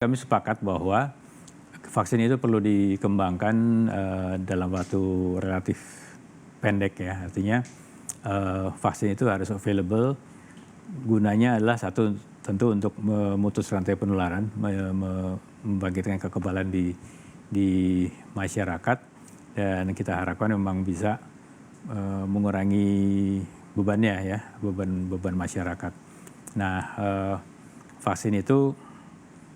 Kami sepakat bahwa vaksin itu perlu dikembangkan dalam waktu relatif pendek ya. Artinya vaksin itu harus available. Gunanya adalah satu tentu untuk memutus rantai penularan, membangkitkan kekebalan di masyarakat, dan kita harapkan memang bisa mengurangi bebannya ya, beban masyarakat. Nah, vaksin itu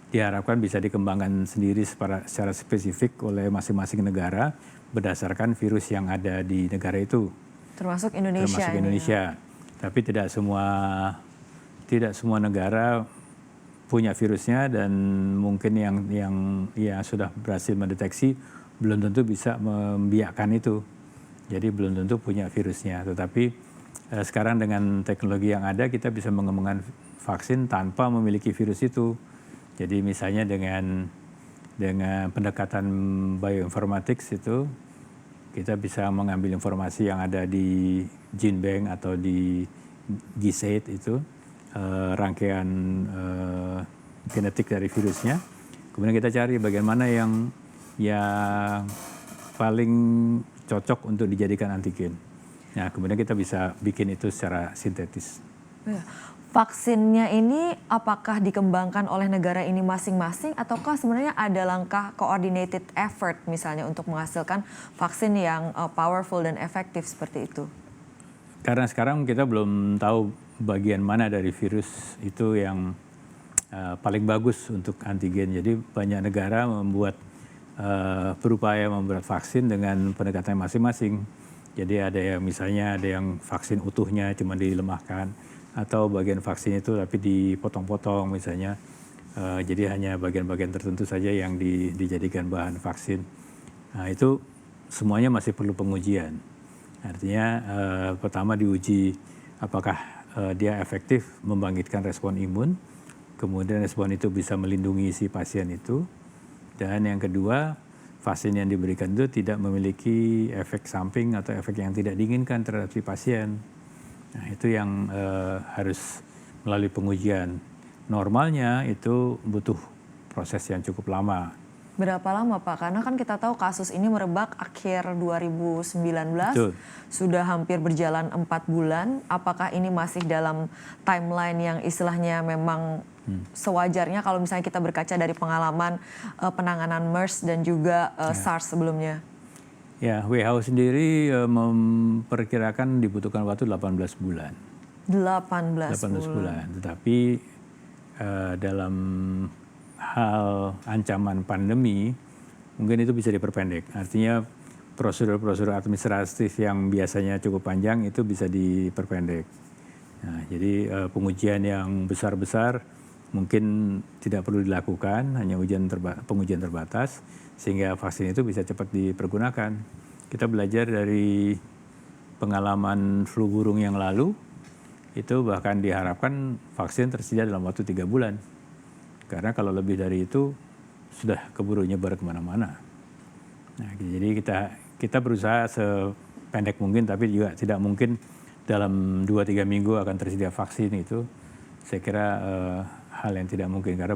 diharapkan bisa dikembangkan sendiri secara spesifik oleh masing-masing negara berdasarkan virus yang ada di negara itu. Termasuk Indonesia. Termasuk Indonesia. Tapi tidak semua negara punya virusnya, dan mungkin yang sudah berhasil mendeteksi belum tentu bisa membiakkan itu. Jadi belum tentu punya virusnya. Tetapi sekarang dengan teknologi yang ada kita bisa mengembangkan vaksin tanpa memiliki virus itu. Jadi misalnya dengan pendekatan bioinformatics itu kita bisa mengambil informasi yang ada di gene bank atau di GSAID itu, rangkaian genetik dari virusnya. Kemudian kita cari bagaimana yang paling cocok untuk dijadikan antigen. Nah, kemudian kita bisa bikin itu secara sintetis. Vaksinnya ini apakah dikembangkan oleh negara ini masing-masing, ataukah sebenarnya ada langkah coordinated effort misalnya untuk menghasilkan vaksin yang powerful dan efektif seperti itu? Karena sekarang kita belum tahu bagian mana dari virus itu yang paling bagus untuk antigen. Jadi banyak negara berupaya membuat vaksin dengan pendekatan masing-masing. Jadi ada yang misalnya ada yang vaksin utuhnya cuma dilemahkan, atau bagian vaksin itu tapi dipotong-potong misalnya. Jadi hanya bagian-bagian tertentu saja yang dijadikan bahan vaksin. Nah, itu semuanya masih perlu pengujian. Artinya pertama diuji apakah dia efektif membangkitkan respon imun, kemudian respon itu bisa melindungi si pasien itu, dan yang kedua vaksin yang diberikan itu tidak memiliki efek samping atau efek yang tidak diinginkan terhadap si pasien. Nah, itu yang harus melalui pengujian. Normalnya itu butuh proses yang cukup lama. Berapa lama Pak? Karena kan kita tahu kasus ini merebak akhir 2019, Betul. Sudah hampir berjalan 4 bulan. Apakah ini masih dalam timeline yang istilahnya memang sewajarnya kalau misalnya kita berkaca dari pengalaman penanganan MERS dan juga SARS sebelumnya? Ya, WHO sendiri memperkirakan dibutuhkan waktu 18 bulan. 18 bulan. Tetapi dalam hal ancaman pandemi, mungkin itu bisa diperpendek. Artinya prosedur-prosedur administratif yang biasanya cukup panjang itu bisa diperpendek. Nah, jadi pengujian yang besar-besar mungkin tidak perlu dilakukan, hanya pengujian terbatas, sehingga vaksin itu bisa cepat dipergunakan. Kita belajar dari pengalaman flu burung yang lalu, itu bahkan diharapkan vaksin tersedia dalam waktu 3 bulan. Karena kalau lebih dari itu sudah keburu nyebar kemana-mana. Nah, jadi kita berusaha sependek mungkin, tapi juga tidak mungkin dalam 2-3 minggu akan tersedia vaksin itu. Saya kira hal yang tidak mungkin, karena